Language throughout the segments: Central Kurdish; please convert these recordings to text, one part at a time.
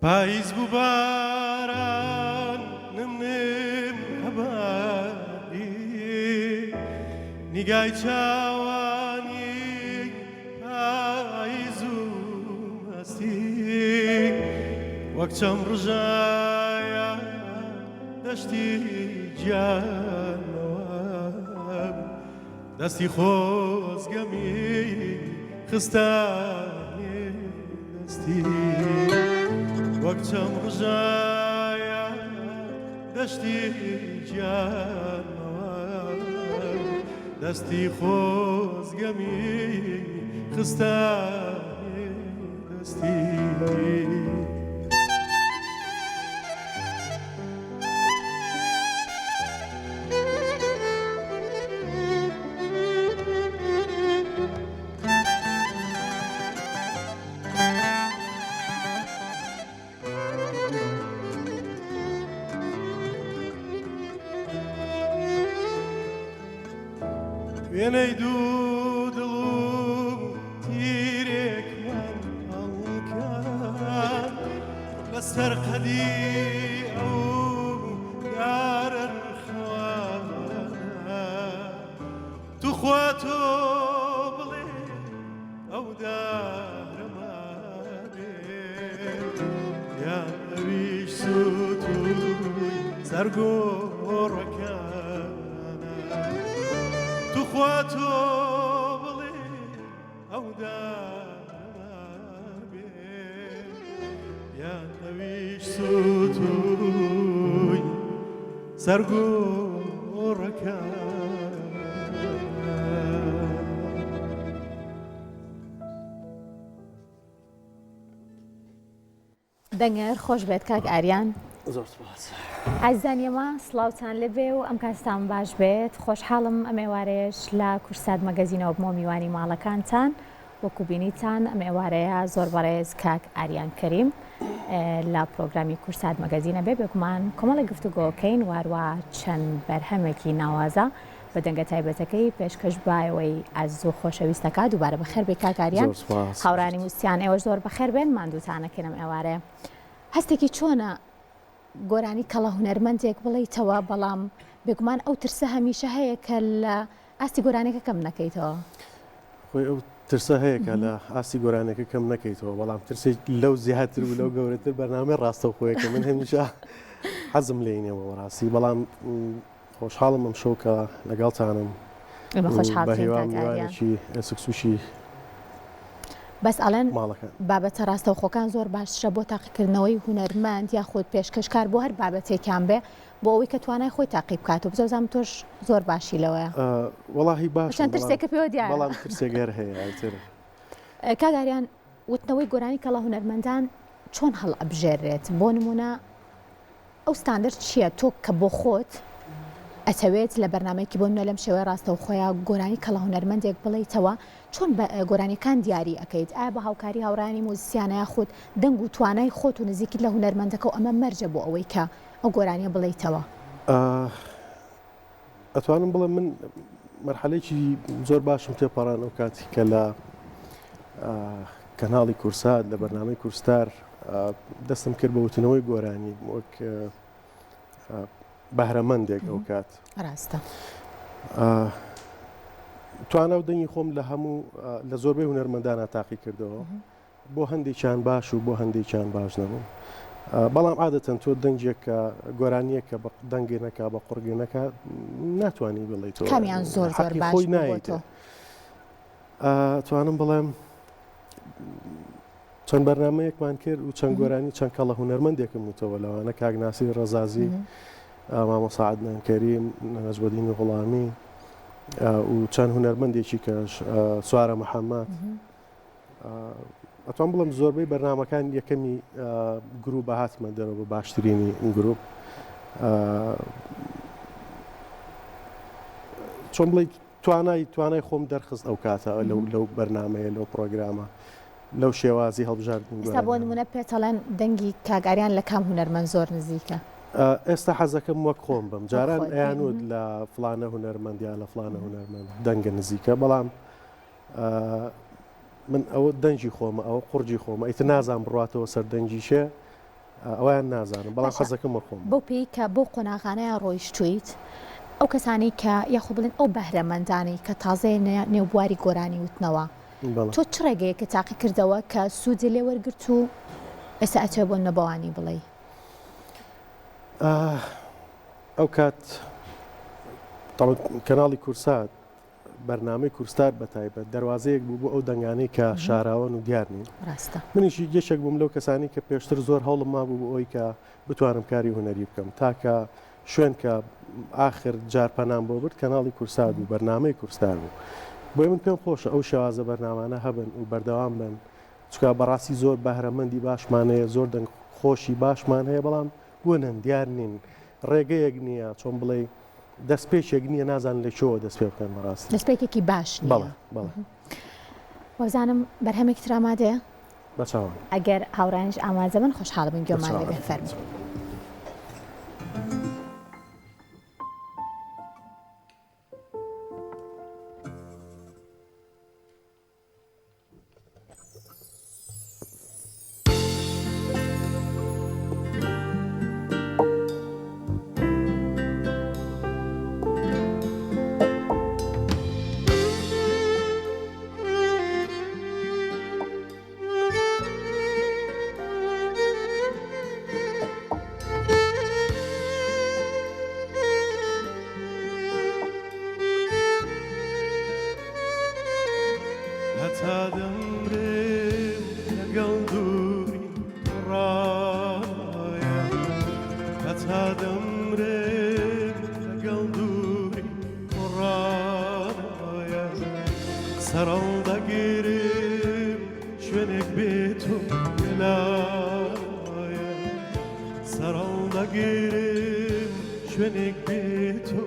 پاییز بوو باران نم هەباری نیگای چاوانی پاییز و مەستی وەک چەم ڕژایە دەشتی گیانەوە دەستی خۆزگەمی خستانی دەستی وەک چەم ڕژایە دەشتی گیانەوە دەستی خۆزگەمی خستانی دەستی وێنەی دوو دڵ و تیرێکمان هەڵکات لەسەر قەدی ئەو یارە ڕخوانە توخوا تۆ بڵێ ئەو دارەما بێت یا ئەویش سوتووی سەرگۆڕەکانە توخوا تۆ بڵێ ئەو دارەما بێت یا ئەویش سوتووی سەرگۆڕەکانە دەنگەر خۆش بێت کاک ئاریان زۆر سوپاس ئازانیەمە سڵاوتان لەبێ و ئەم کاستان باش بێت خۆشحاڵم ئەمێوارەیەش لە کورسات مەگەزینەوە بمۆ میوانی ماڵەکانتان وەکو بینیتان ئەم ئێوارەیە زۆر بەڕێز کاک ئاریان کەریم لە پرۆگرامی کورسات مەگەزینە بێ بێگومان کۆمەڵی گفتوگۆکەین وارووا چەند بەرهەمێکی ناوازە بە دەنگە تایبەتەکەی پێشکەش بایەوەی ئازوو خۆشەویستەکە دووبارە بەخێر بێ کاک ئاریان هاوڕانی وستیان ئێوەش زۆر بەخێر بێن ماندووتانەکەن ئەم ئێوارەیە هەستێکی چۆنە گۆرانی کەڵە هونەرمەندێک بڵێیتەوە بەڵام بێگومان ئەو ترسە هەمیشە هەیە کە لە ئاستی گۆرانەکە کەم نەکەیتەوە خۆی ئەو ترسە هەیە کە لە ئاستی گۆرانەکە کەم نەکەیتەوە بەڵام ترسێک لەو زیاتر و لەو گەورەتر بەرنامەی ڕاستەوخۆیە کە من هەمیشە حەزم لێینەوە ڕاستی بەڵام خۆشحاڵم ئەم شەو کە لەگەڵتانم بە هیوا میوانێکی سوکسوشی بەس ئەڵێن ماڵەکان بابەتە ڕاستەوخۆکان زۆر باشترە بۆ تاقیکردنەوەی هونەرمەند یا خۆت پێشکەشکار بۆ هەر بابەتێکیان بێ بۆ ئەوەی کە توانای خۆی تاقیب بکات و بزەوزام تۆش زۆر باشی لەوەیە وەڵاهی باش چەند ترسێکە پێوە دیارە بەڵام ترسێگەر هەیە ئایتر کاگاریان وتنەوەی گۆرانی کەڵە هونەرمەندان چۆن هەڵ ئەبژێرێت بۆ نمونە ئەو ستاندەر چییە تۆ کە بۆ خۆت ئەتەوێت لە بەرنمەیەکی بۆ نە لەم شێوەیە ڕاستەوخۆیە گۆرانی کەڵە هونەرمەندێک بڵێیتەوە چۆن گۆرانیەکان دیاری ئەەکەیت ئایا بە هاوکاری هاوڕانی موزیسیانەیە خۆت دەنگ و توانای خۆت و نزیکی لە هونەرمەندەکە و ئەمە مەرجە بۆ ئەوەی کە ئەو گۆرانیە بڵێیتەوە ئەتوانم بڵێم من مەرحەلەیەکی زۆر باشم تێپەڕان ئەو کاتی کە لە کەناڵی کورسات لە بەرنامەی کورستار دەستم کرد بە وتنەوەی گۆرانی وەک بەهرەمەندێک ئەو کات ڕاستە توانە و دەنگی خۆم لە هەموو لە زۆربەی هونەرمەندانە تاقی کردەوە بۆ هەندێکیان باش و بۆ هەندێکیان باش نەبوو بەڵام عادەتەن تۆ دەنگێک کە گۆرانیە کە بە دەنگێنەکە بە قوڕگێنەکە ناتوانانی بڵێیتەوە کامیان زۆر زۆر باش خۆی نایێتە توانم بڵێم چەند بەرنامەیەکمان کرد و چەند گۆرانی چەند کەڵە هونەرمەندێکم وتەوە لەوانە کاگناسی ڕەزازی مامۆستا عەدنان کەریم نەجمەدین غوڵامی و چەند هونەرمەندێکی کەش سوارە محەممەد ئەتوان بڵم زۆربەی بەرنمەکان یەکەمی گروپ بە هاتمە دەرەوە بە باشترینی گروپ چۆن بڵێ توانای خۆم دەرخست ئەو کاتە لەو بەرنمەیە لەو پرۆگرامە لەو شێوازی هەڵبژاردن ئێستا بۆ نمونە پێتەڵەن دەنگی کاگاریان لە کام هونەرمەند زۆر نزیکە ئێستا حەزەکەم وەک خۆم بم جاران ئەیانوت لە فلانە هونەرمەندیان لە فلانە هونەرمەند دەنگە نزیکە بەڵام من ئەوە دەنجی خۆمە ئەوە قورجی خۆمە ئیتر نازان بڕاتەوە سەر دەنجیشێ ئەویان نازانم بەڵام باشە. حەزەکەم وەخۆم بۆ پێی کە بۆ قۆناغانەیە ڕۆیشتویت ئەو کەسانی کە یاخۆ بڵێن ئەو بەهرەمەندانی کە تازەیە نێوبواری گۆرانی وتنەوە بەڵێ. تۆ چ ڕێگەیە کە تاقی کردەوە کە سوودی لێ وەرگرت و ئێستا ئەچێ بۆ نەبەوانی بڵێ ئەو کات کەناڵی کورسات بەرنامەی کورستار بە تایبەت دەواازەیەک بوو بۆ ئەو دەنگانەی کە شاراوەن و دیارنین ڕاستە منیشی گەشێک بووم لەو کەسانی کە پێشتر زۆر هەوڵم مابوو بۆ ئەوی کە بتوانم کاری هوەری بکەم تاکە شوێن کە آخر جارپەنام بۆ برد کەناڵی کورسات بوو بەرنامەی کورستار بوو بۆی من پێم خۆشە ئەو شێوازە بەرنامانە هەبن و بەردەوام بن چکە بەڕاستی زۆر بەهرەمەندی باشمانەیە زۆر دەنگ خۆشی باشمان هەیە بەڵام بوونن دیار نین ڕێگەیەک نییە چۆن بڵێ دەست پێشێک نییە نازان لە چۆ دەست پێ بکەن بەڕاستی دەستپێکێکی باش بەڵێ بەڵێ وەزانم بەرهەمێکی ترامادەیە بەچاوان ئەگەر هاوڕانش ئاماجە من خۆشحاڵ بن گوێمان لێ فەرمی هەتا دەمرێت لەگەڵ دووری ڕایە هەتا دەمرێت لەگەڵ دووری ڕایە سەرڵ دەگیرم شوێنێک بێت و لایە سەرڵ دەگیرم شوێنێک بێت و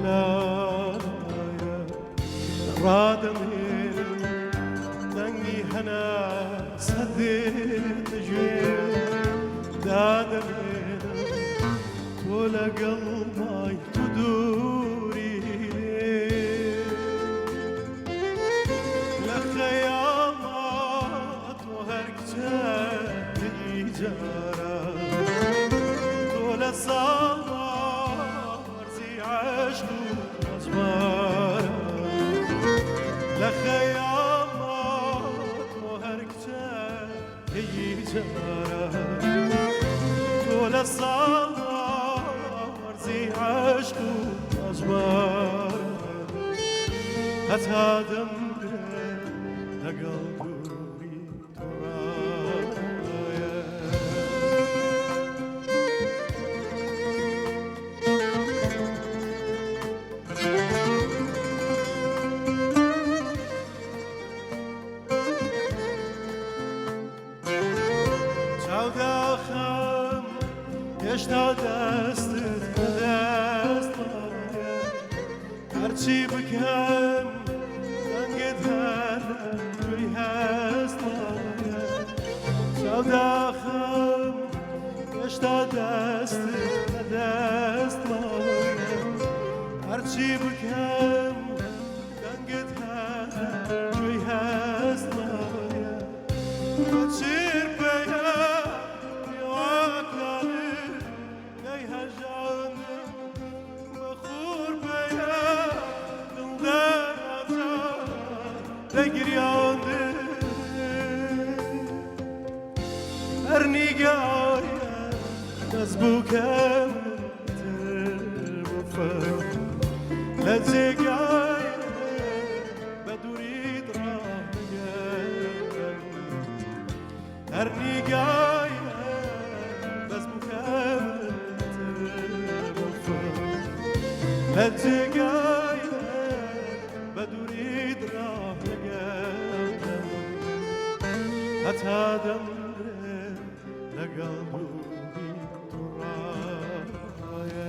لایە ڕادەمێنم دەنگی هەنا سەدێت ژێ دادەمێنم تۆ لەگەڵ مای تو دووری لە خەیاڵات تۆ هەر کچەی جارە تۆ لە ساڵ وەرزی عەشق و ئەزمارە لە خەیاڵات تۆ هەر کچەی جارە تۆ لە ساڵ وەرزی عەشق و ئەزمارە هەتا دەمرێت لەگەڵ دووری تۆڕایە چاوداخەم هێشتا دەستت بەدەست مایە هەرچی بکەم دەنگت هەر توی هەست مایە چاوداخەم هێشتا دەستت بەدەست مایە هەرچی بکەم دەنگت هەر توی هەست مایە چیر پێیە میوانکانم نەی هەژانم بەخور پێیە دڵدەرانجان دەگریاندم هەر نیگایە دەست بووکەم تر بفەم لە جێگایە بە دووریت ڕاگەم هەر نیگایە دەست بووکەم تر بفەم لە جێگایە بە دووریت ڕاگەم هەتا دەمرێت لەگەڵ دووری تۆڕایە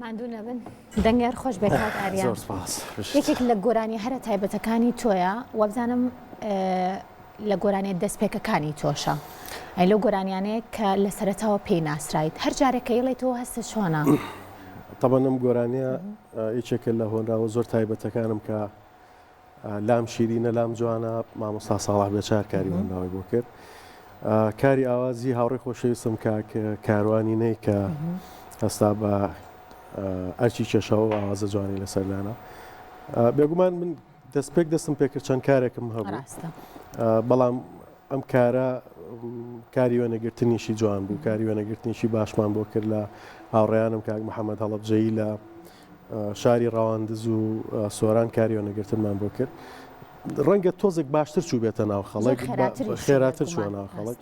ماندوو نەبن دەنگێر خۆش بێت کاک ئاریان زۆر سپاس یەکێک لە گۆرانی هەرە تایبەتەکانی تۆیە وەبزانم لە گۆرانیە دەستپێکەکانی تۆشە ئەی لەو گۆرانیانەیە کە لە سەرەتاوە پێی ناسرایت هەر جارێکە یڵێتەوە هەستە چۆنە طبعا ئەم گۆرانیە یەکێکە لە هۆنراوە زۆر تایبەتەکانم کە لام شیرینە لام جوانە مامۆستا ساڵح بێچار کاری هۆنراوی بۆ کرد کاری ئاوازی هاوڕێ خۆشەویستم کاروانی نەی کە هەستا بە ئەرچی کێشەوە ئاوازە جوانی لەسەردانە بێگومان من دەستپێک دەستم پێکرد چەند کارێکم هەبوو بەڵام ئەم کارە کاری وێنەگرتنیشی جوان بوو کاری وێنەگرتنیشی باشمان بۆ کرد لە هاوڕێیانم کاک محەممەد هەڵەبجەیی لە شاری ڕەواندز و سۆران کاری وێنەگرتنمان بۆ کرد ڕەنگە تۆزێک باشتر چوو بێتە ناو خەڵک خێراتر چووە ناو خەڵک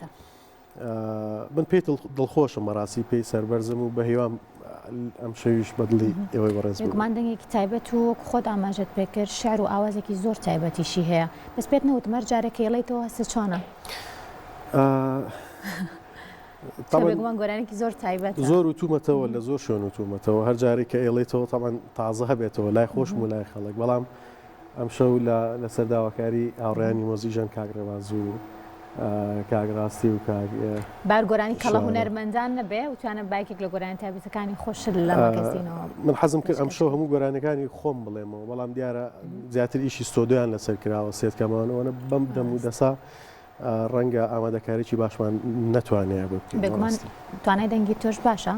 من پێی دڵخۆشم بەڕاستی پێی سەربەرزم و بە هێوام ئەم شەویش بەدڵی ئێوەی بەڕێز گومان دەنگێکی تایبەت و خۆت ئاماژەت پێکرد شعر و ئاوازێکی زۆر تایبەتیشی هەیە بەس پێت نەوتمەر جارێکە یڵێتەوە هەستە چۆنە گومان گۆرانێکی زۆر تایبەت زۆر وتومەتەوە لە زۆر شوێن وتومەتەوە هەر جارێک کە ئێڵێتەوە تاوان تازە هەبێتەوە لای خۆشم و لای خەڵک بەڵام ئەم شەو لە سەرداواکاری هاوڕێیانی مۆزیژەن کاگڕێواز و کاگڕاستی و بارگۆرانی کەڵە هونەرمەندان نەبێ وتوانە باکێک لە گۆرانی تایبەتەکانی خۆش لە مەگەزینەوە من حەزم کرد ئەم شەو هەموو گۆرانەکانی خۆم بڵێمەوە بەڵام دیارە زیاتر ئیشی ستۆدیۆیان لەسەر کراوە سێت کەمانەوەە بەم دەم و دەسا ڕەنگە ئامادەکاریی باشمان نەتوانێت بگومان توانای دەنگی تۆش باشە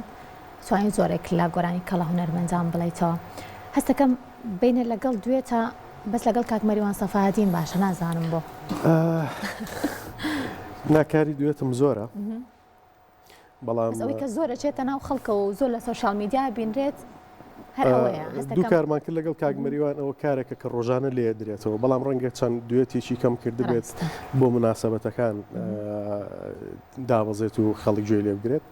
توانین زۆرێک لە گۆرانی کەڵە هونەرمەندان بڵێیتەوە هەستەکەم بینە لەگەڵ دوێتە بەس لەگەڵ کاک مەریوان سەفاهەدین باشە نازانم بۆ ناکاری دوێتم زۆرە بەڵام ئەوەی کە زۆرە چێتە ناو خەڵکە و زۆر لە سۆشال میدیا بینرێت هەر ئەوەیە دوو کارمان کرد لەگەڵ کاک مەریوان ئەوە کارێکە کە ڕۆژانە لێ درێتەوە بەڵام ڕەنگە چەند دوێتێکی کەم کرد بێت بۆ مناسبەتەکان دابەزێت و خەڵک گوێ لێ بگرێت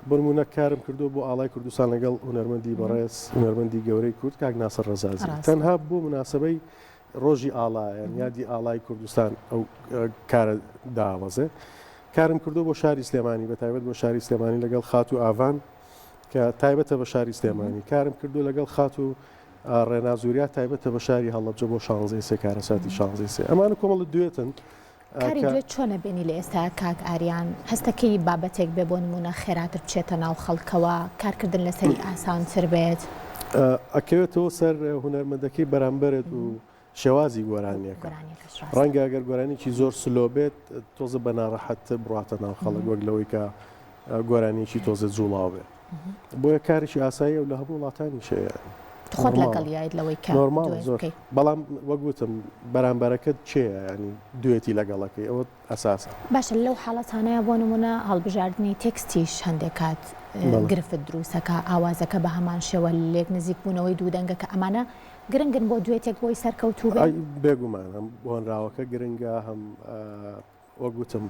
بنمونە کارم کردو بۆ ئاڵای کوردستان لەگەڵ هونەرمەندی بەڕێز هونەرمەندی گەورەی کورد کاک ناسەر ڕەزازی تەنها بۆ مناسبەی ڕۆژی ئاڵایە یادی ئاڵای کوردستان ئەو کارە داوەزێ کارم کردو بۆ شاری سلێمانی بە تایبەت بۆ شاری سلێمانی لەگەڵ خات و ئاوان کە تایبەتە بە شاری سلێمانی کارم کردو لەگەڵ خات و ڕێنازوریات تایبەتە بە شاری هەڵەبجە بۆ 16 کارەساتی 16 ئەمانە کۆمەڵ دوێتن کاری دوێت چۆنە بینی لە ئێستا کاک ئاریان هەستەکەی بابەتێک بێ بۆ نمونە خێراتر بچێتە ناو خەڵکەوە کارکردن لەسەری ئاسانتر بێت ئەکەوێتەوە سەر هونەرمەندەکەی بەرامبەرێت و شێوازی گۆرانیەکە ڕەنگە ئەگەر گۆرانێکی زۆر سلۆ بێت تۆزە بە ناڕەحەتتر بڕاتە ناو خەڵک وەک لەوەی کە گۆرانێکی تۆزە جوڵاو بێ بۆیە کارێکی ئاسایی و لە هەموو وڵاتانی شەیە خۆت لەگەڵ یایت لەوەی کە نۆرماڵ زۆر بەڵام وەگوتم بەرامبەرەکەت چێە ینی دوێتی لەگەڵەکەی ئەوە ئەساسە باشە لەو حاڵەتانەیە بۆ نمونە هەڵبژاردننی تێکستیش هەندێک کات گرفت دروستەکە ئاوازەکە بە هەمان شێوە لێک نزیک بوونەوەی دوودەنگەکە ئەمانە گرنگن بۆ دوێتێک بۆی سەرکەوتوو بێ بێگومان هەم بۆنراوەکە گرنگە هەم وەگوتم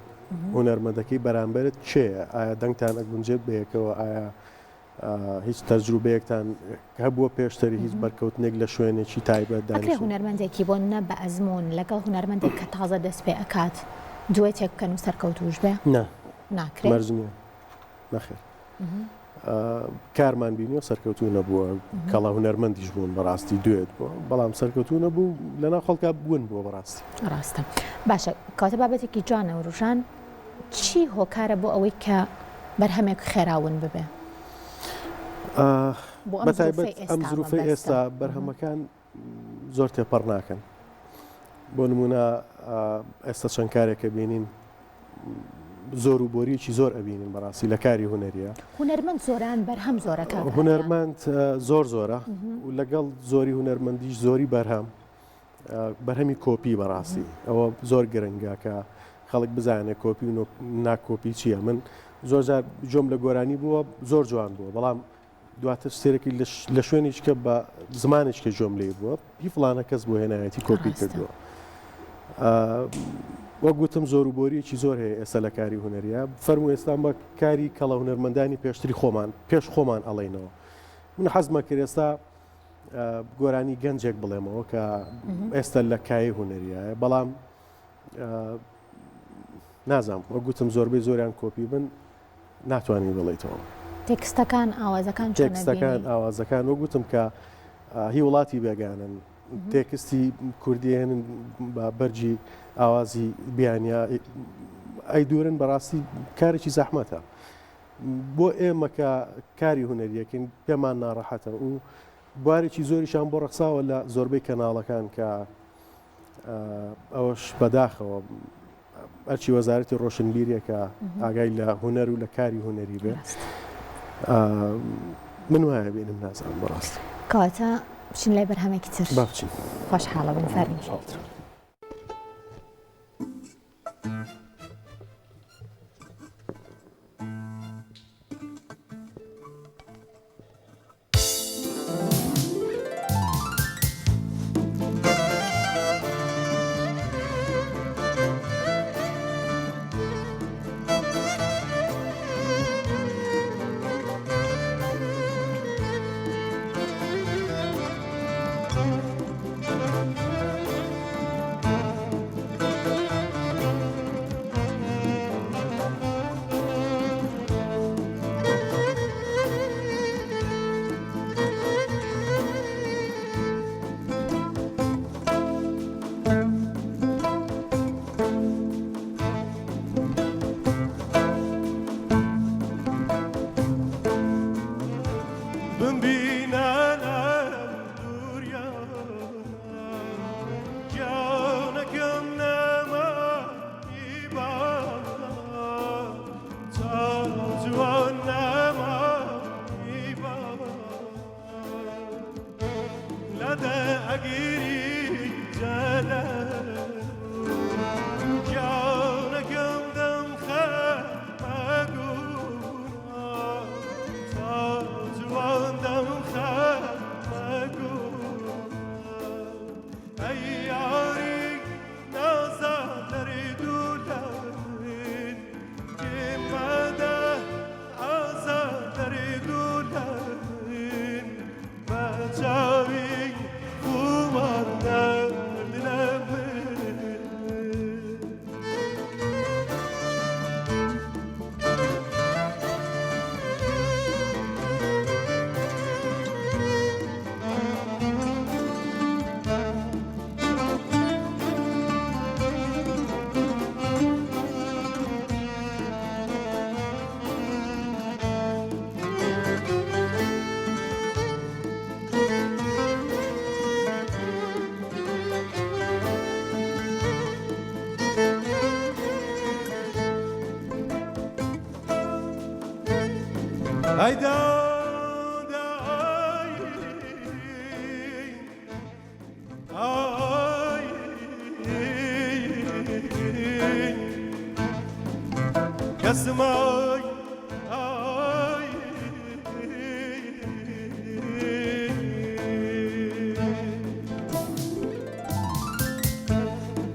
هونەرمەندەکەی بەرامبەرت چێە ئایا دەنگتان ئەگونجێت بەیەکەوە ئایا هیچ تەجروبەیەکتان هەبووە پێشتری هیچ بەرکەوتنێک لە شوێنێکی تایبەت ئەکرێ هونەرمەندێکی بۆ نە بە ئەزمون لەگەڵ هونەرمەندێک کە تازە دەست پێ ئەکات دوێتێک بکەن و سەرکەوتوش بێ ناکرێت مەرجنیە نەخێر کارمان بینیەوە سەرکەوتو نەبووە کەڵا هونەرمەندیش بوون بەڕاستی دوێت بووە بەڵام سەرکەوتو نەبوو لەناو خەڵکا بوون بووە بەڕاستی ڕاستە باشە کاتە بابەتێکی جوانە و ڕژان چی هۆکارە بۆ ئەوەی کە بەرهەمێک خێراون ببێ بەتایبەت ئەم زروفەی ئێستا بەرهەمەکان زۆر تێپەڕ ناکەن بۆ نمونە ئێستا چەند کارێکە بینین زۆر و بۆریەکی زۆر ئەبینین بەڕاستی لە کاری هونەریە هونەرمەند زۆران بەرهەم زۆرەکە هونەرمەند زۆر زۆرە و لەگەڵ زۆری هونەرمەندیش زۆری بەرهەمی کۆپی بەڕاستی ئەوە زۆر گرنگە کە خەڵک بزانێت کۆپی و ناکۆپی چییە من زۆر جار جۆم لە گۆرانی بووە زۆر جوان بووە بەڵام دواتر سێرەی لە شوێنێک کە بە زمانێککە جۆم لێ بووە هی فڵانە کەس بۆ هێنایەتی کۆپی کردووە وەگوتم زۆر و بۆریەکی زۆر هەیە ئێستا لە کاری هونەریە فەرمو ئێستان بە کاری کەڵە هونەرمەندانی پێشتری خۆمان پێش خۆمان ئەڵێنەوە من حەزمە کرد ئێستا گۆرانی گەنجێک بڵێمەوە کە ئێستا لە کای هونەریە بەڵام نازانم وەگوتم زۆربەی زۆریان کۆپی بن ناتوانین بڵێیتەوە تێکستەکان ئاوازەکان تێکستەکان ئاوازەکان وەگوتم کە هی وڵاتی بێگانن تێکستی کوردی هێنن بە بەرجی ئاوازی بیانیا ئەی دوورن بەڕاستی کارێکی زەحمەتە بۆ ئێمە کە کاری هونەریەکەین پێمان ناڕەحەتە و بوارێکی زۆریشان بۆ ڕەخساوە لە زۆربەی کەناڵەکان کە ئەوەش بەداخەوە ئەرچی وەزارەتی ڕۆشنبیریەکە ئاگای لە هونەر و لە کاری هونەری بێ من وایە بینم نازانم بەڕاستی کەواتە بچین لای بەرهەمێکی تر با بچین خۆشحاڵە بن فەرمی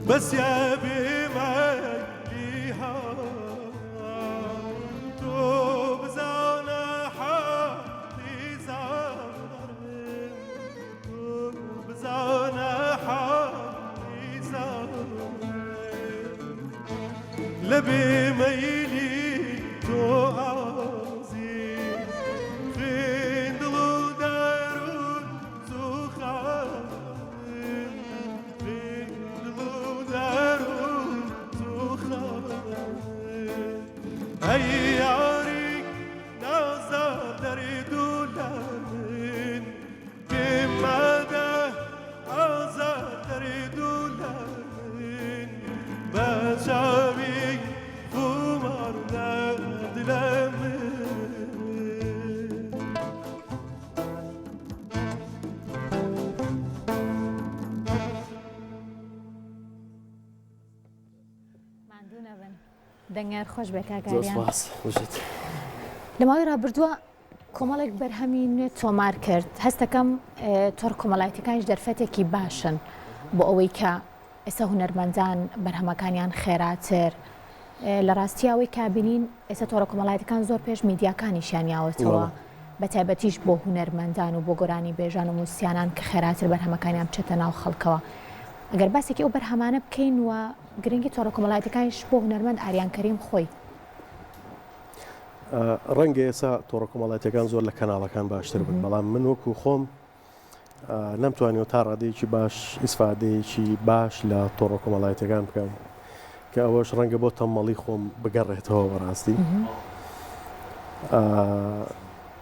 بس يا بمجدها تبزان حقي زار تبزان حقي زار لبي ميلي تعزي خندلو دارون زخار هياري نازا دريدو لامن كمادا عزا دريدو لامن بجاوي فمار ناد لامن دەنگار خۆش بێ کاکاریان وشت لەماوەی ڕابردووە کۆمەڵێک بەرهەمی نوێ تۆمار کرد هەستەکەم تۆڕ کۆمەڵایەتیەکانیش دەرفەتێکی باشن بۆ ئەوەی کە ئێستا هونەرمەندان بەرهەمەکانیان خێراتر لە ڕاستیاوەی کابینین ئێستا تۆڕە کۆمەڵایەتەکان زۆر پێش میدیاکانیشیان یاوەتەوە بە تایبەتیش بۆ هونەرمەندان و بۆ گۆرانی بێژان و موسیانان کە خێراتر بەرهەمەکانیان بچێتە ناو خەڵکەوە ئەگەر باسێکی ئەو بەرهەمانە بکەین و گرنگی تۆڕە کۆمەڵایەتەکانیش بۆ هونەرمەند ئاریان کەریم خۆی ڕەنگە ئێستا تۆڕە کۆمەڵایەتیەکان زۆر لە کەناڵەکان باشتر بن بەڵام من وەکو خۆم نەمتوانێت تا ڕادەیەکی باش ئیسفادەیەکی باش لە تۆڕە کۆمەڵایەتیەکان بکەم کە ئەوەش ڕەنگە بۆ تەمەڵی خۆم بگەڕێتەوە بەڕاستی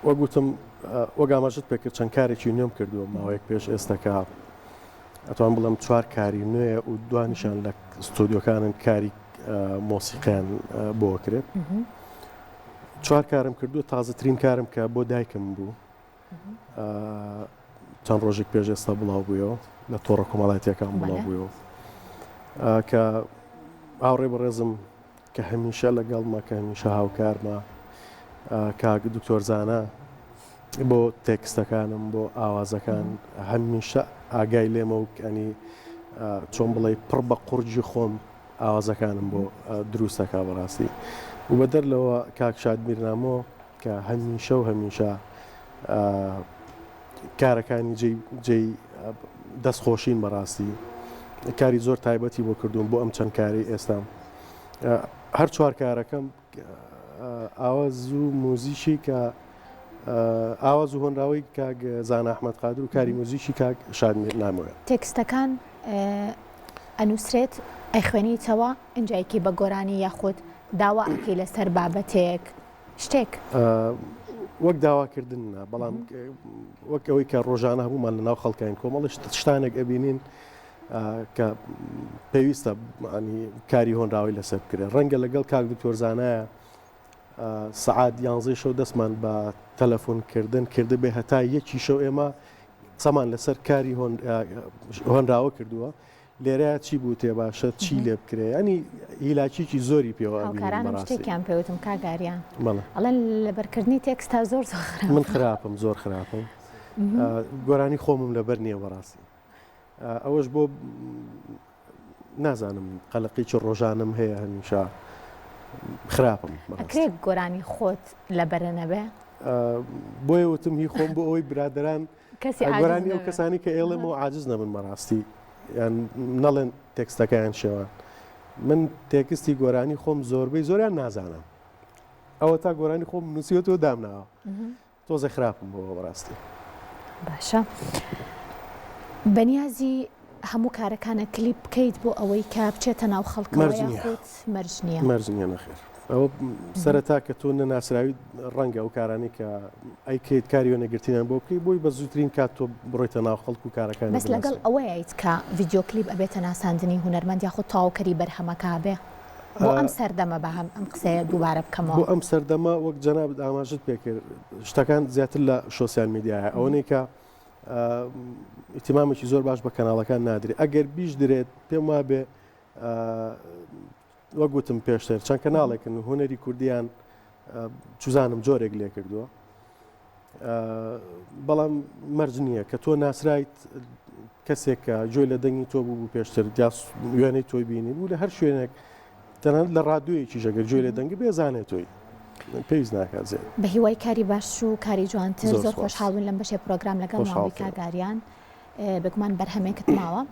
وەگوتم وەک ئاماژت پێکرد چەند کارێکی نوێم کردووە ماوەیەک پێش ئێستاکە ئەتوان بڵم 4 کاری نوێ و دوانیشان لە ستۆدیۆکانن کاری مۆسیقیان بۆ کرێت 4 کارم کردو تازەترین کارم کە بۆ دایکم بوو چەند ڕۆژێک پێش ئێستا بڵاو بوویەوە لە تۆڕە کۆمەڵایەتیەکان بڵاو بوویەوە کە هاوڕێ بەڕێزم کە هەمیشە لەگەڵمە کە هەمیشە هاوکارمە کاک دکتۆر زانە بۆ تێکستەکانم بۆ ئاوازەکان هەمیشە ئاگای لێمە و ئەنی چۆن بڵێ پڕ بە قورجی خۆم ئاوازەکانم بۆ دروستەکە بەڕاستی و بەدەر لەوە کاک شادمیرنامۆ کە هەمیشە و هەمیشە کارەکانی جێی دەستخۆشین بەڕاستی کاری زۆر تایبەتی بۆ کردوون بۆ ئەم چەند کاری ئێستام هەر 4 کارەکەم ئاواز و موزیشی کە ئاواز و هۆنراوەی کاک زانە ئەحمەد قادر و کاری موزیشی کاک شادمیرنامۆیە تێکستەکان ئەنووسرێت ئەیخوێنیتەوە ئەنجایکی بە گۆرانی یاخود داوا ئەکەی لەسەر بابەتێک شتێک وەک داواکردنە بەڵام وەک ئەوەی کە ڕۆژانە هەمومان لە ناو خەڵکین کۆمەڵی شتانێک ئەبینین کە پێویستە کاری هۆنراوی لەسەر بکرێت ڕەنگە لەگەڵ کاک دکتۆر زانایە سەعات 11 شەو دەستمان بە تەلەفۆنکردن کرده بێ هەتا یەکی شەو ئێمە قسەمان لەسەر کاری هۆنراوە کردووە لێرە چی بوو تێ باشە چی لێ بکرێ ینی هیلاکیکی زۆری پێوە هاوکارانم شتێکیان پێوتم کاگاریان ئەڵێن لەبەرکردنی تێکستا زۆر من خراپم زۆر خراپم گۆرانی خۆمم لەبەر نییە بەڕاستی ئەوەش بۆ نازانم قەلقیی ڕۆژانم هەیە هەمیشە خراپم ئەکرێت گۆرانی خۆت لەبەرە نەبێ بۆیە وتم هی خۆم بۆ ئەوەی برادران گۆرانی ئەو کەسانی کە ئێڵێمەوە عاجز نەبن بەڕاستی یان نەڵێن تێکستەکەیان شێوان من تێکستی گۆرانی خۆم زۆربەی زۆریان نازانم ئەوە تا گۆرانی خۆم نووسیوەوە دامناوە تۆزە خراپم بۆ بەڕاستی باشە بەنیازی هەموو کارەکانە کلیپ بکەیت بۆ ئەوەی کە بچێتە ناو خەڵکەوە یاخود مەرج نییە مەرج نییە نەخێر ئەوە سەرەتا کە تۆ نەناسراوی ڕەنگە ئەو کارانی کە ئەیکەیت کاریۆ نەگرتیان بۆ بکەی بۆی بە زووترین کات تۆ بڕۆیتە ناو خەڵک و کارەکان بەس لەگەڵ ئەوەیت کە ڤیدیۆ کلیپ ئەبێتە ناساندنی هونەرمەند یاخود تەواوکەری بەرهەمەکە بێ بۆ ئەم سەردەمە بە هەم ئەم قسەیە دووبارە بکەمەوە بۆ ئەم سەردەمە وەک جەنابەت ئاماژت پێکرد شتەکان زیاتر لە سۆسیال میدیایە ئەوەی کە ئیتیمامێکی زۆر باش بە کەناڵەکان نادرێت ئەگەر بیش درێت پێم وابێ وەک گوتم پێشتر چەند کەناڵێکن هونەری کوردیان چوزانم جۆرێک لێ کردووە بەڵام مەرج نییە کە تۆ ناسرایت کەسێک کە گوێ لە دەنگی تۆ بوو پێشتر وێنەی تۆی بینی بوو لە هەر شوێنێک تەنانەت لە ڕادیۆیەکی ژەگەر گوێ لێ دەنگی بێزانێت تۆی پێویست ناکات زێ بە هیوای کاری باش و کاری جوانتر زۆر خۆشحاڵبوون لەم بەشێ پرۆگرام لەگەڵ ماوەی کاگاریان بگومان بەرهەمێکت ماوە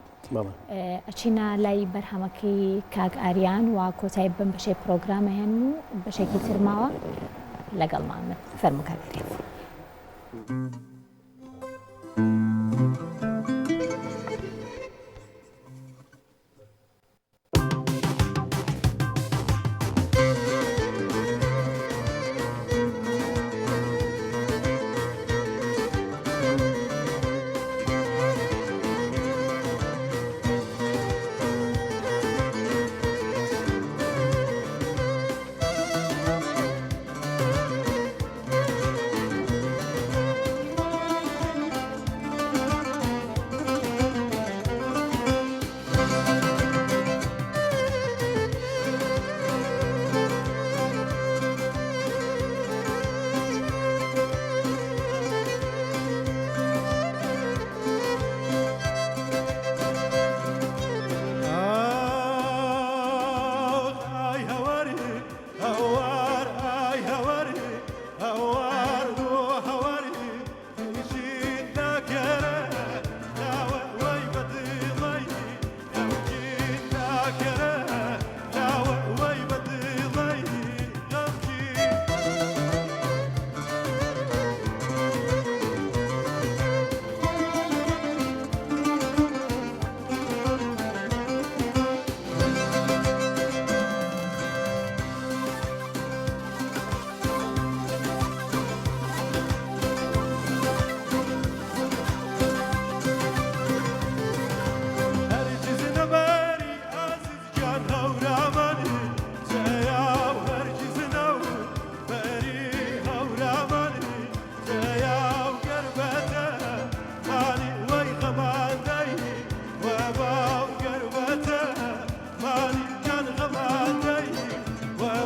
ئەچینە لای بەرهەمەکەی کاک ئاریان و کۆتایی بم بەشەی پرۆگرامە هێن و بەشێکی تر ماوە لەگەڵ مامت فەرموو کاگاریان.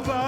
بە